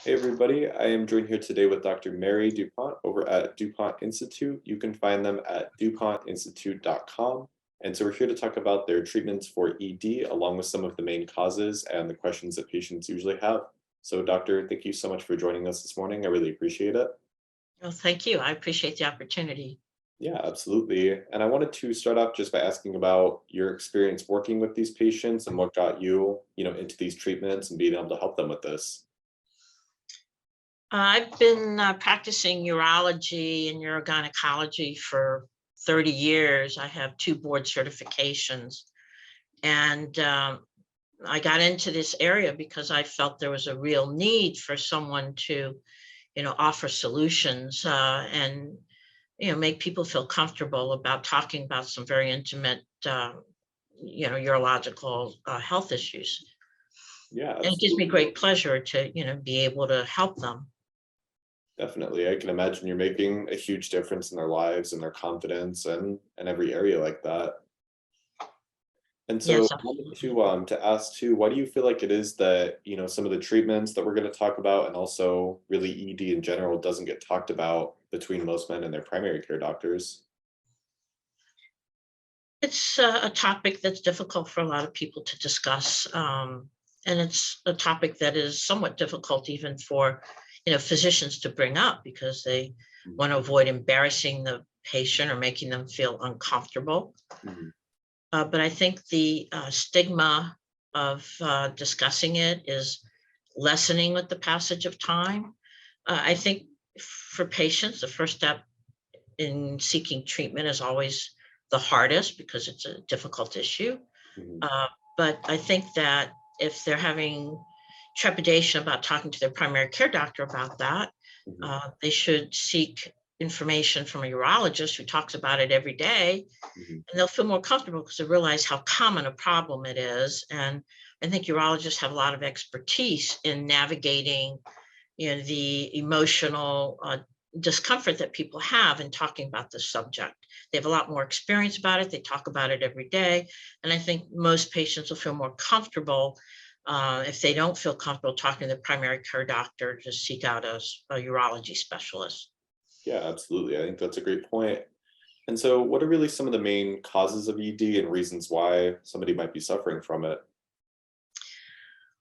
Hey everybody, I am joined here today with Dr. Mary DuPont over at DuPont Institute. You can find them at dupontinstitute.com. And so we're here to talk about their treatments for ED, along with some of the main causes and the questions that patients usually have. So doctor, thank you so much for joining us this morning. I really appreciate it. Well, thank you. I appreciate the opportunity. Yeah, absolutely. And I wanted to start off just by asking about your experience working with these patients and what got you into these treatments and being able to help them with this. I've been practicing urology and urogynecology for 30 years. I have two board certifications. And I got into this area because I felt there was a real need for someone to, offer solutions and, make people feel comfortable about talking about some very intimate, urological health issues. Yeah, And it gives me absolutely. great pleasure to, be able to help them. Definitely. I can imagine you're making a huge difference in their lives and their confidence and every area like that. And so Yes, I wanted absolutely. to ask too, why do you feel like it is that some of the treatments that we're going to talk about and also really ED in general doesn't get talked about between most men and their primary care doctors? It's a topic that's difficult for a lot of people to discuss. And it's a topic that is somewhat difficult even for, physicians to bring up because they Mhm, want to avoid embarrassing the patient or making them feel uncomfortable. mhm, But I think the stigma of discussing it is lessening with the passage of time. I think for patients, the first step in seeking treatment is always the hardest because it's a difficult issue. mhm, Uh, but I think that if they're having trepidation about talking to their primary care doctor about that, mhm, they should seek information from a urologist who talks about it every day, mhm. and they'll feel more comfortable because they realize how common a problem it is. And I think urologists have a lot of expertise in navigating the emotional discomfort that people have in talking about this subject. They have a lot more experience about it. They talk about it every day. And I think most patients will feel more comfortable if they don't feel comfortable talking to the primary care doctor to seek out a urology specialist. Yeah, absolutely. I think that's a great point. And so what are really some of the main causes of ED and reasons why somebody might be suffering from it?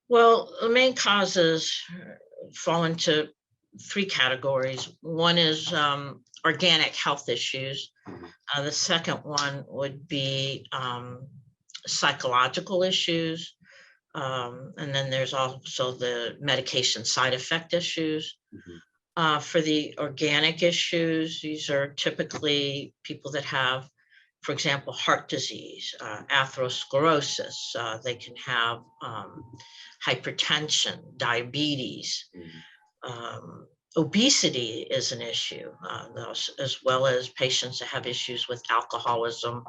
Well, the main causes fall into three categories. One is organic health issues. Mhm, The second one would be psychological issues. And then there's also the medication side effect issues. mhm, For the organic issues, these are typically people that have, for example, heart disease, atherosclerosis. They can have hypertension, diabetes. mhm, Um, Obesity is an issue, as well as patients that have issues with alcoholism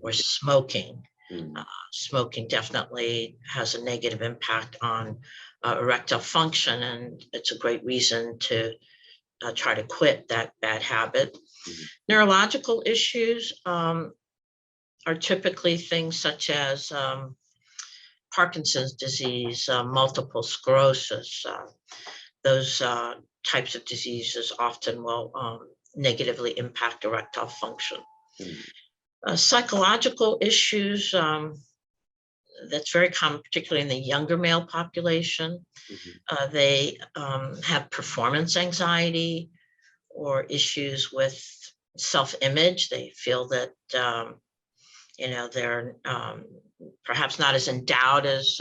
or mhm, smoking. Uh, mhm. Smoking definitely has a negative impact on erectile function, and it's a great reason to try to quit that bad habit. Mhm, Neurological issues are typically things such as Parkinson's disease, multiple sclerosis. Those types of diseases often will negatively impact erectile function. mhm, Psychological issues, that's very common, particularly in the younger male population. mhm, They have performance anxiety or issues with self-image. They feel that they're perhaps not as endowed as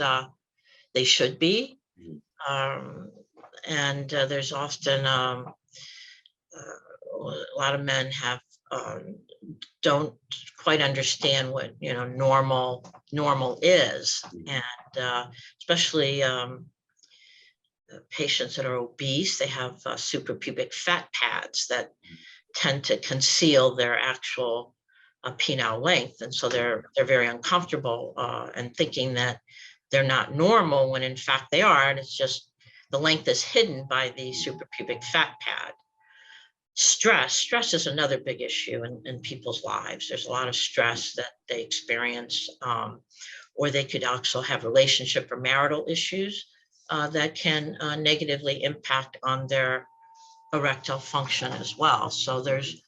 they should be. mhm. Um, and there's often a lot of men have um, don't quite understand what normal is, Mhm, and especially patients that are obese, they have suprapubic fat pads that tend to conceal their actual penile length, and so mhm, they're very uncomfortable and thinking that they're not normal when in fact they are, and it's just the length is hidden by the mhm, suprapubic fat pad. Stress is another big issue in people's lives. There's a lot of mhm, stress that they experience, or they could also have relationship or marital issues that can negatively impact on their erectile function as well. So there's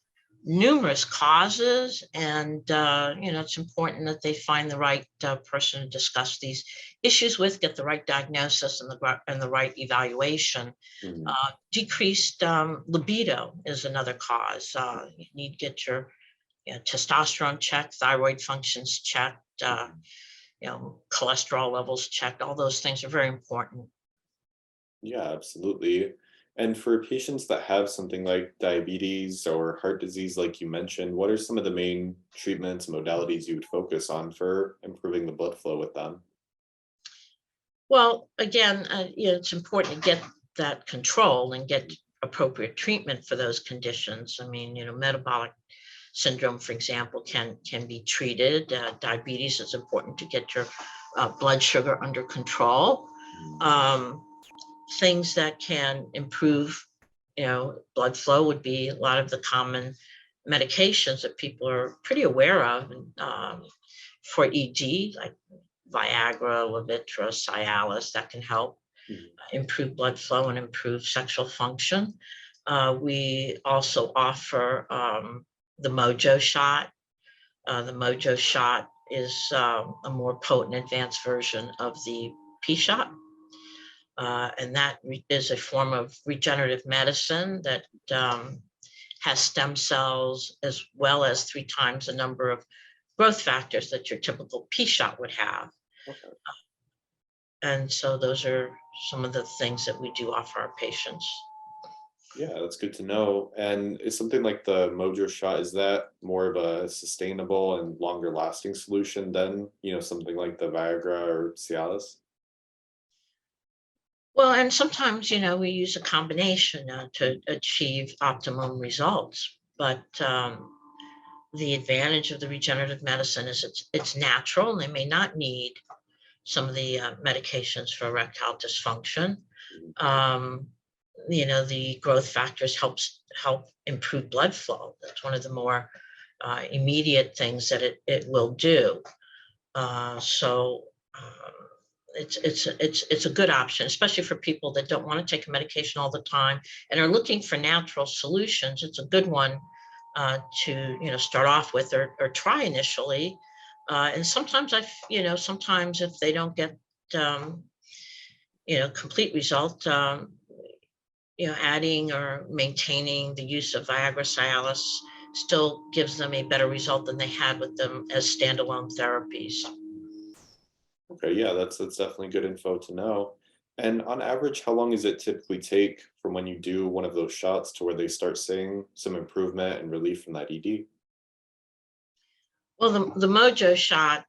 numerous causes, and it's important that they find the right person to discuss these issues with, get the right diagnosis and the right evaluation. Mhm. Decreased libido is another cause. You need to get your testosterone checked, thyroid functions checked, cholesterol levels checked. All those things are very important. Yeah, absolutely. And for patients that have something like diabetes or heart disease, like you mentioned, what are some of the main treatments, modalities you would focus on for improving the blood flow with them? Well, again, it's important to get that control and get appropriate treatment for those conditions. I mean, metabolic syndrome, for example, can be treated. Diabetes, is important to get your blood sugar under control. Mhm. Um, Things that can improve, blood flow would be a lot of the common medications that people are pretty aware of, and, for ED, like Viagra, Levitra, Cialis, that can help Mhm. improve blood flow and improve sexual function. We also offer the Mojo shot. The Mojo shot is a more potent advanced version of the P shot. And that is a form of regenerative medicine that has stem cells as well as 3 times the number of growth factors that your typical P shot would have. Okay. And so those are some of the things that we do offer our patients. Yeah, that's good to know. And is something like the Mojo shot, is that more of a sustainable and longer lasting solution than, something like the Viagra or Cialis? Well, and sometimes, we use a combination to Mhm. achieve optimum results. But the advantage of the regenerative medicine is it's natural, and they may not need some of the medications for erectile dysfunction. Mhm. Um, the growth factors help improve blood flow. That's one of the more immediate things that it will do. So it's a good option, especially for people that don't want to take a medication all the time and are looking for natural solutions. It's a good one to start off with, or try initially. And sometimes sometimes if they don't get um, complete result, adding or maintaining the use of Viagra, Cialis still gives them a better result than they had with them as standalone therapies. Okay, yeah, that's definitely good info to know. And on average, how long does it typically take from when you do one of those shots to where they start seeing some improvement and relief from that ED? Well, the Mojo shot,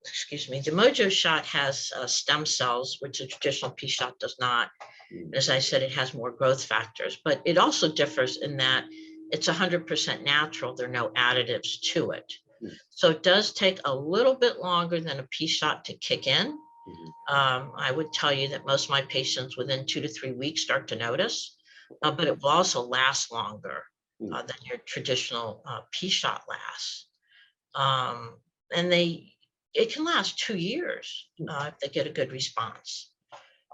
excuse me, the Mojo shot has stem cells, which a traditional P shot does not. Mm. As I said, it has more growth factors, but it also differs in that it's 100% natural. There are no additives to it. Mm. So it does take a little bit longer than a P shot to kick in. Mhm. I would tell you that most of my patients within 2 to 3 weeks start to notice, Okay. but it will also last longer Mm. than your traditional P shot lasts. Um, and it can last 2 years Mm. if they get a good response.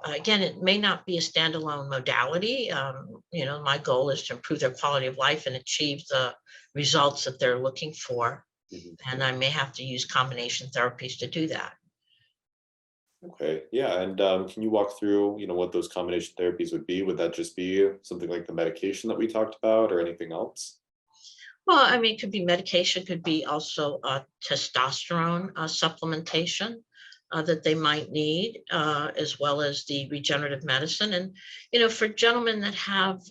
Again, it may not be a standalone modality. My goal is to improve their quality of life and achieve the results that they're looking for. Mhm. And I may have to use combination therapies to do that. Okay, yeah, and can you walk through, what those combination therapies would be? Would that just be something like the medication that we talked about, or anything else? Well, I mean, it could be medication, could be also testosterone supplementation that they might need, as well as the regenerative medicine. And, for gentlemen that have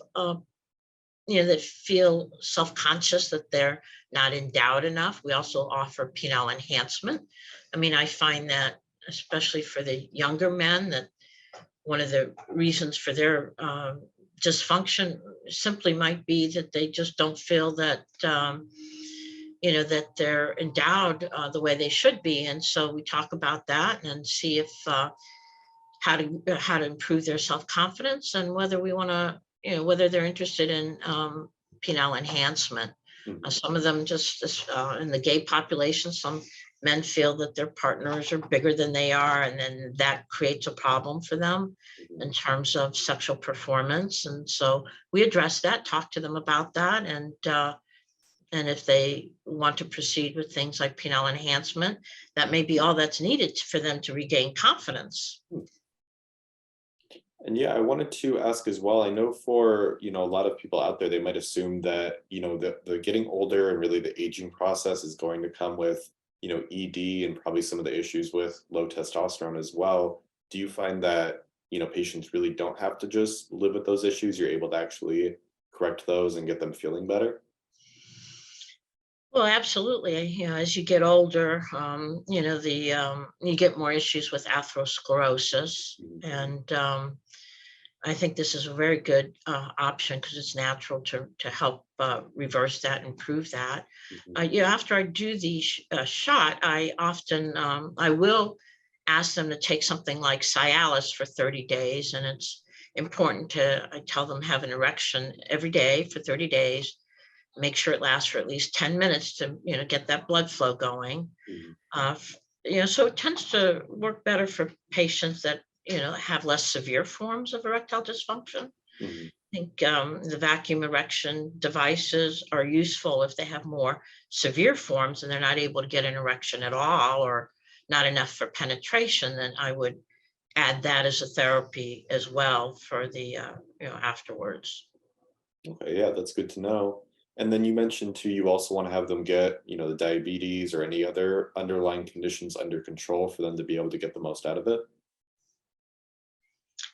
that feel self-conscious that they're not endowed enough, we also offer penile enhancement. I mean, I find that especially for the younger men, that one of the reasons for their dysfunction simply might be that they just don't feel that that they're endowed the way they should be. And so we talk about that and see if how to improve their self-confidence, and whether we want to, whether they're interested in penile enhancement. Mhm. Some of them just in the gay population, some men feel that their partners are bigger than they are, and then that creates a problem for them Mhm. in terms of sexual performance. And so we address that, talk to them about that, and if they want to proceed with things like penile enhancement, that may be all that's needed for them to regain confidence. And yeah, I wanted to ask as well. I know for, a lot of people out there, they might assume that, the getting older and really the aging process is going to come with, ED and probably some of the issues with low testosterone as well. Do you find that, patients really don't have to just live with those issues? You're able to actually correct those and get them feeling better? Well, absolutely. As you get older, you get more issues with atherosclerosis, Mhm. and I think this is a very good option because it's natural to help reverse that, improve that. Mhm. After I do the shot, I will ask them to take something like Cialis for 30 days, and it's important I tell them have an erection every day for 30 days. Make sure it lasts for at least 10 minutes to get that blood flow going. Mhm. Uh, f- so it tends to work better for patients that have less severe forms of erectile dysfunction. Mhm. I think the vacuum erection devices are useful if they have more severe forms and they're not able to get an erection at all, or not enough for penetration. Then I would add that as a therapy as well for the afterwards. Okay, yeah, that's good to know. And then you mentioned too, you also want to have them get, the diabetes or any other underlying conditions under control for them to be able to get the most out of it.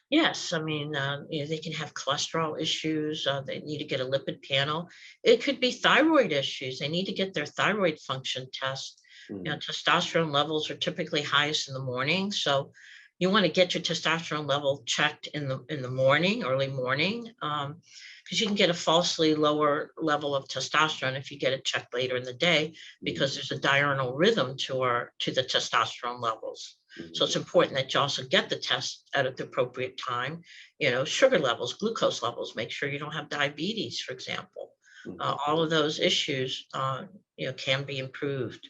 Yes, I mean, they can have cholesterol issues. They need to get a lipid panel. It could be thyroid issues. They need to get their thyroid function test. Mhm. Testosterone levels are typically highest in the morning, so you want to get your testosterone level checked in the morning, early morning, because you can get a falsely lower level of testosterone if you get it checked later in the day, Mhm. because there's a diurnal rhythm to the testosterone levels. So Mhm. it's important that you also get the test at the appropriate time. Sugar levels, glucose levels, make sure you don't have diabetes, for example. Mhm. All of those issues, can be improved.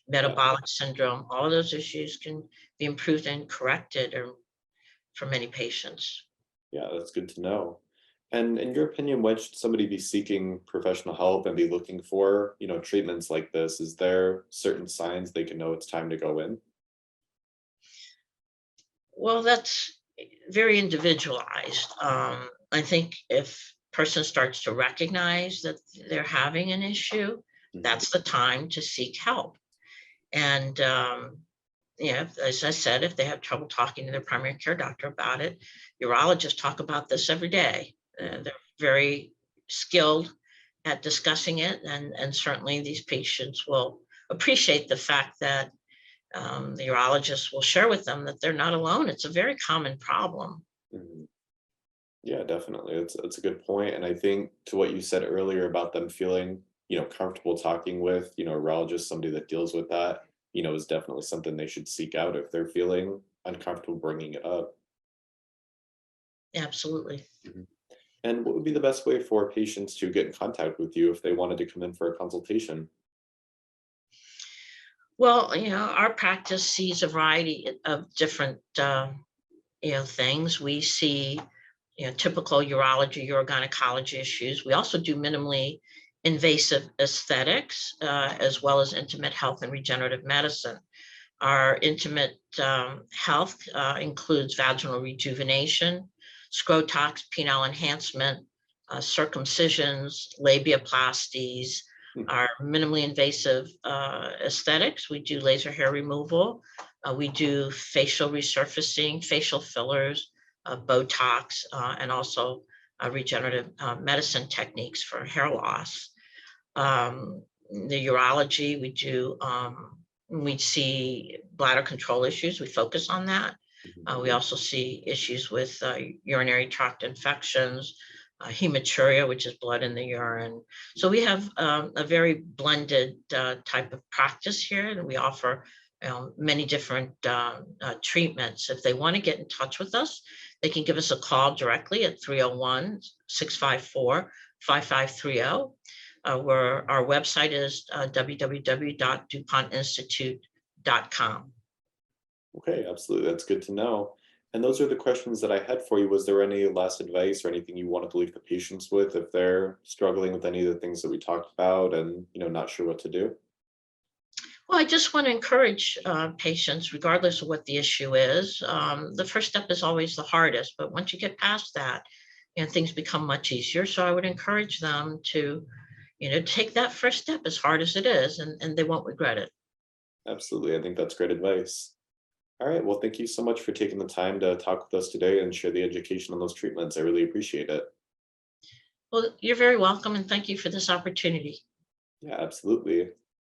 Yeah, Metabolic syndrome, all of those issues can be improved and corrected or for many patients. yeah, that's good to know. And in your opinion, when should somebody be seeking professional help and be looking for, treatments like this? Is there certain signs they can know it's time to go in? Well, that's very individualized. I think if person starts to recognize that they're having an issue, Mhm. that's the time to seek help. And as I said, if they have trouble talking to their primary care doctor about it, urologists talk about this every day. Mhm. They're very skilled at discussing it, and certainly these patients will appreciate the fact that the urologist will share with them that they're not alone. It's a very common problem. Mhm. Yeah, definitely. That's a good point. And I think to what you said earlier about them feeling, comfortable talking with, a urologist, somebody that deals with that, is definitely something they should seek out if they're feeling uncomfortable bringing it up. Absolutely. Mhm. And what would be the best way for patients to get in contact with you if they wanted to come in for a consultation? Well, our practice sees a variety of different things. We see typical urology, urogynecology issues. We also do minimally invasive aesthetics, as well as intimate health and regenerative medicine. Our intimate health includes vaginal rejuvenation, scrotox, penile enhancement, circumcisions, labiaplasties. Hmm. Our minimally invasive aesthetics, we do laser hair removal, we do facial resurfacing, facial fillers, Botox, and also regenerative medicine techniques for hair loss. The urology, we see bladder control issues. We focus on that. Mhm. We also see issues with urinary tract infections, hematuria, which is blood in the urine. So we have a very blended type of practice here, and we offer many different treatments. If they want to get in touch with us, they can give us a call directly at 301 654 5530. where our website is www.dupontinstitute.com. Okay, absolutely. That's good to know. And those are the questions that I had for you. Was there any last advice or anything you want to leave the patients with if they're struggling with any of the things that we talked about and, not sure what to do? Well, I just want to encourage patients, regardless of what the issue is. The first step is always the hardest, but once you get past that, things become much easier. So I would encourage them to, take that first step as hard as it is, and they won't regret it. Absolutely. I think that's great advice. All right. Well, thank you so much for taking the time to talk with us today and share the education on those treatments. I really appreciate it. Well, you're very welcome, and thank you for this opportunity. Yeah, absolutely.